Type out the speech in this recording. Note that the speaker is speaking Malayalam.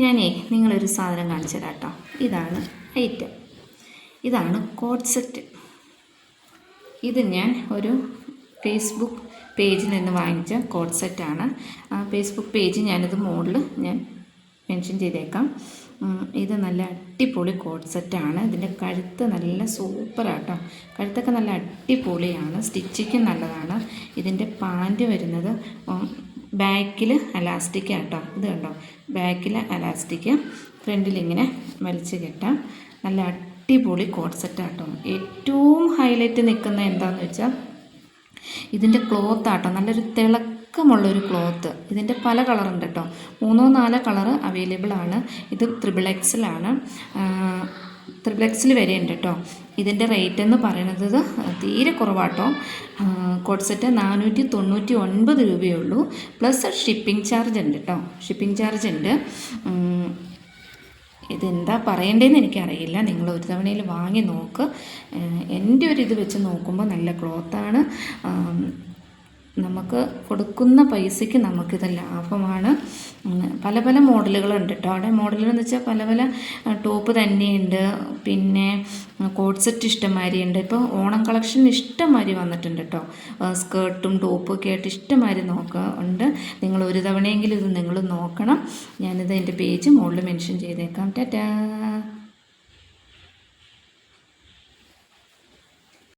ഞാനേ നിങ്ങളൊരു സാധനം കാണിച്ചു തരാം കേട്ടോ. ഇതാണ് ഐറ്റം. ഇതാണ് കോഡ് സെറ്റ്. ഇത് ഞാൻ ഒരു ഫേസ്ബുക്ക് പേജിൽ നിന്ന് വാങ്ങിച്ച കോഡ് സെറ്റാണ്. ആ ഫേസ്ബുക്ക് പേജ് ഞാനിത് മുകളിൽ ഞാൻ മെൻഷൻ ചെയ്തേക്കാം. ഇത് നല്ല അടിപൊളി കോഡ് സെറ്റാണ്. ഇതിൻ്റെ കഴുത്ത് നല്ല സൂപ്പറാട്ടോ. കഴുത്തൊക്കെ നല്ല അടിപൊളിയാണ്. സ്റ്റിച്ചിങ് നല്ലതാണ്. ഇതിൻ്റെ പാൻറ്റ് വരുന്നത് ബാക്കിൽ അലാസ്റ്റിക് ആട്ടോ. ഇത് കണ്ടോ, ബാക്കിൽ അലാസ്റ്റിക്, ഫ്രണ്ടിലിങ്ങനെ വലിച്ച് കെട്ടാം. നല്ല അടിപൊളി കോഡ് സെറ്റാട്ടോ. ഏറ്റവും ഹൈലൈറ്റ് നിൽക്കുന്ന എന്താണെന്ന് വെച്ചാൽ ഇതിൻ്റെ ക്ലോത്ത് ആട്ടോ. നല്ലൊരു തിളക്കമുള്ളൊരു ക്ലോത്ത്. ഇതിൻ്റെ പല കളറുണ്ട് കേട്ടോ. 3-4 കളറ് അവൈലബിൾ ആണ്. ഇത് XXL ആണ്. XXL വരെ ഉണ്ട് കേട്ടോ. ഇതിൻ്റെ റേറ്റ് എന്ന് പറയുന്നത് തീരെ കുറവാട്ടോ. കോഡ് സെറ്റ് 499 രൂപയേ ഉള്ളൂ. പ്ലസ് ഷിപ്പിംഗ് ചാർജ് ഉണ്ട് കേട്ടോ. ഷിപ്പിംഗ് ചാർജ് ഉണ്ട്. ഇതെന്താ പറയേണ്ടതെന്ന് എനിക്കറിയില്ല. നിങ്ങൾ ഒരു തവണയിൽ വാങ്ങി നോക്ക്. എൻ്റെ ഒരു ഇത് വെച്ച് നോക്കുമ്പോൾ നല്ല ക്ലോത്താണ്. നമുക്ക് കൊടുക്കുന്ന പൈസയ്ക്ക് നമുക്കിത് ലാഭമാണ്. പല പല മോഡലുകളുണ്ട് കേട്ടോ. അവിടെ മോഡലുകളെന്ന് വെച്ചാൽ പല പല ടോപ്പ് തന്നെയുണ്ട്. പിന്നെ കോഡ് സെറ്റ് ഇഷ്ടംമാതിരി ഉണ്ട്. ഇപ്പോൾ ഓണം കളക്ഷൻ ഇഷ്ടംമാതിരി വന്നിട്ടുണ്ട് കേട്ടോ. സ്കേർട്ടും ടോപ്പും ഒക്കെ ആയിട്ട് ഇഷ്ടംമാതിരി ഉണ്ട്. നിങ്ങൾ ഒരു തവണയെങ്കിലും ഇത് നിങ്ങൾ നോക്കണം. ഞാനിത് എൻ്റെ പേജ് മുകളിൽ മെൻഷൻ ചെയ്തേക്കാം. ടാറ്റാ.